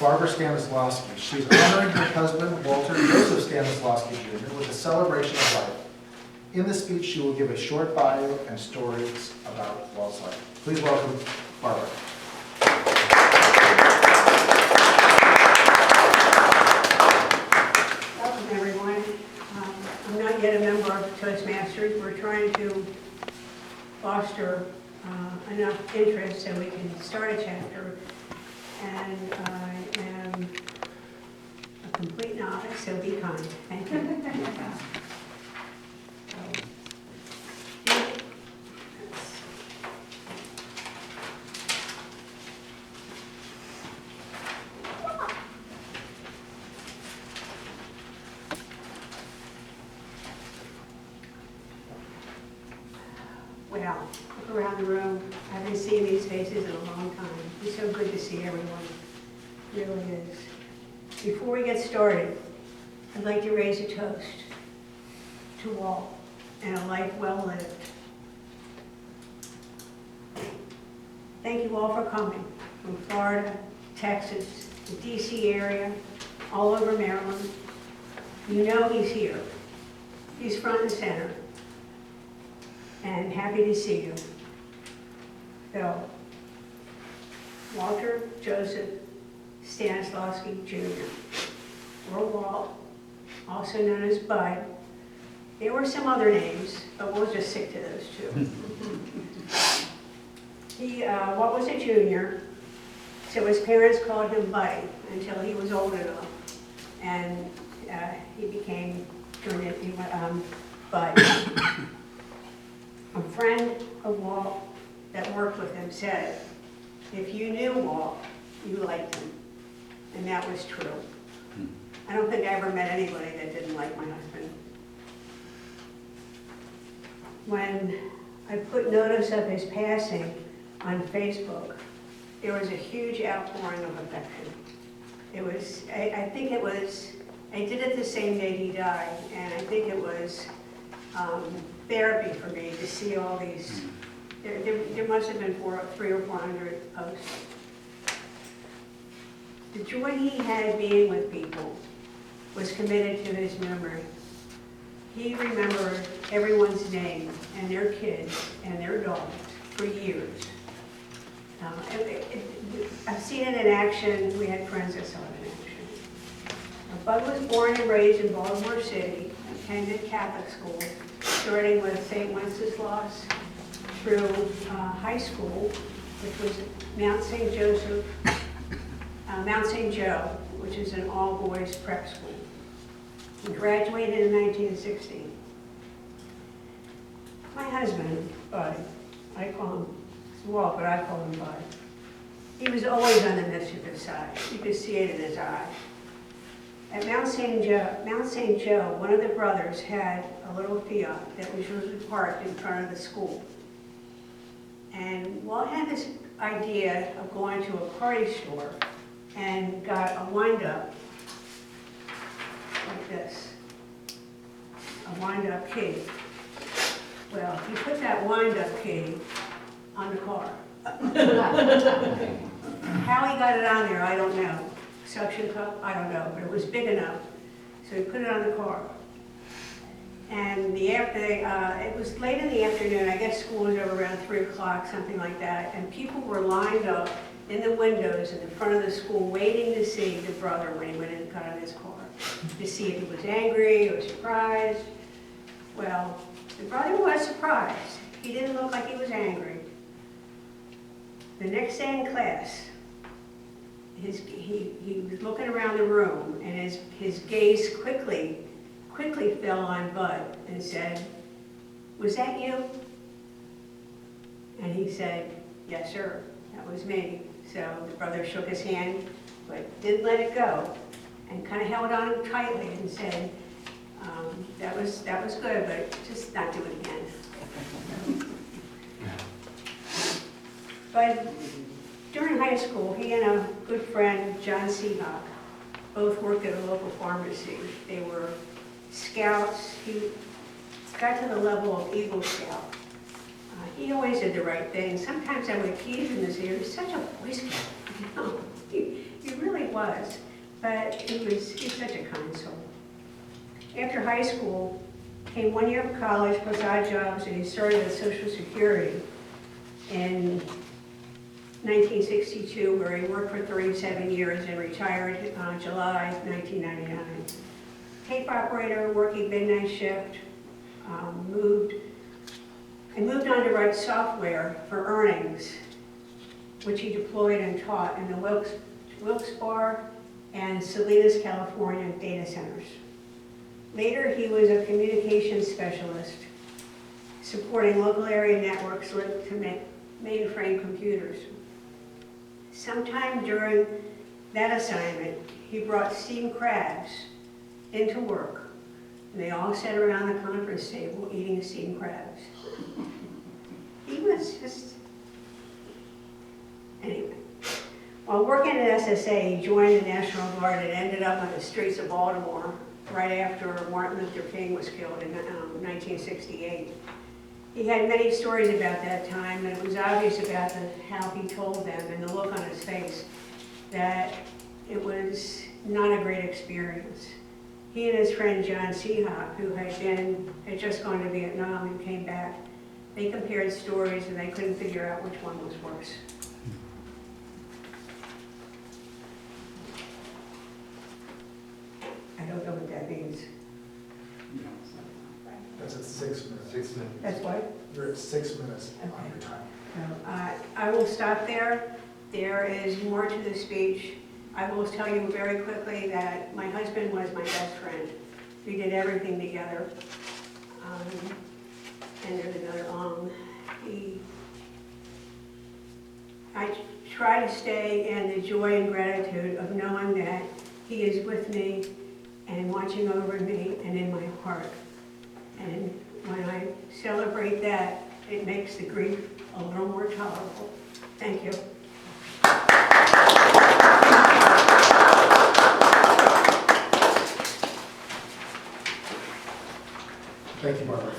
Barbara Stanislawski. She's honoring her husband, Walter Joseph Stanislawski Jr., with a celebration of life. In the speech, she will give a short bio and stories about Walt's life. Please welcome Barbara. Welcome, everyone. I'm not yet a member of Toastmasters. We're trying to foster enough interest so we can start a chapter. And I am a complete novice, so be kind. Thank you. Well, look around the room. I haven't seen these faces in a long time. It's so good to see everyone. It really is. Before we get started, I'd like to raise a toast to Walt and a life well lived. Thank you all for coming from Florida, Texas, the DC area, all over Maryland. You know he's here. He's front and center. And happy to see you. So, Walter Joseph Stanislawski Jr., or Walt, also known as Bud. There were some other names, but we'll just stick to those two. Walt was a junior, so his parents called him Buddy until he was old enough, and he became Bud. A friend of Walt that worked with him said, if you knew Walt, you liked him. And that was true. I don't think I ever met anybody that didn't like my husband. When I put notice of his passing on Facebook, there was a huge outpouring of affection. It was, I think it was, I did it the same day he died, and I think it was therapy for me to see all these. There must have been 300 or 400 posts. The joy he had being with people was committed to his memory. He remembered everyone's name and their kids and their dogs for years. I've seen it in action. We had friends that saw it in action. Bud was born and raised in Baltimore City, attended Catholic school, starting with St. Wenceslaus through high school, which was Mount St. Joe, which is an all-boys prep school. He graduated in 1960. My husband, Bud, I call him Walt, but I call him Bud. He was always on the mischievous side. You could see it in his eye. At Mount St. Joe, one of the brothers had a little Fiat that was usually parked in front of the school. And Walt had this idea of going to a party store and got a wind-up like this, a wind-up key. Well, he put that wind-up key on the car. How he got it on there, I don't know. Suction cup, I don't know, but it was big enough. So he put it on the car. And it was late in the afternoon, I guess school was over around 3 o'clock, something like that, and people were lined up in the windows in the front of the school waiting to see the brother when he went and got in his car, to see if he was angry or surprised. Well, the brother was surprised. He didn't look like he was angry. The next day in class, he was looking around the room, and his gaze quickly fell on Bud and said, "Was that you?" And he said, "Yes, sir, that was me." So the brother shook his hand, but didn't let it go, and kind of held on him tightly and said, that was good, but just not do it again." But during high school, he and a good friend, John Seahawk, both worked at a local pharmacy. They were scouts. He got to the level of Eagle Scout. He always did the right thing. Sometimes I would tease him and say, "You're such a Boy Scout." You know, he really was. was, but he's such a kind soul. After high school, came 1 year of college plus odd jobs, and he started at Social Security in 1962, where he worked for 37 years and retired July 1999. Tape operator, working midnight shift, moved on to write software for earnings, which he deployed and taught in the Wilkes-Barre and Salinas, California data centers. Later, he was a communications specialist, supporting local area networks linked to mainframe computers. Sometime during that assignment, he brought steamed crabs into work, and they all sat around the conference table eating steamed crabs. He was just, anyway. While working at SSA, he joined the National Guard and ended up on the streets of Baltimore right after Martin Luther King was killed in 1968. He had many stories about that time, and it was obvious about how he told them and the look on his face that it was not a great experience. He and his friend John Seahawk, who had just gone to Vietnam and came back, they compared stories and they couldn't figure out which one was worse. I don't know what that means. That's at 6 minutes. 6 minutes. That's what? You're at 6 minutes on Okay. your time. So, I will stop there. There is more to the speech. I will tell you very quickly that my husband was my best friend. We did everything together. And there's another I try to stay in the joy and gratitude of knowing that he is with me and watching over me and in my heart. And when I celebrate that, it makes the grief a little more tolerable. Thank you. Thank you, Barbara.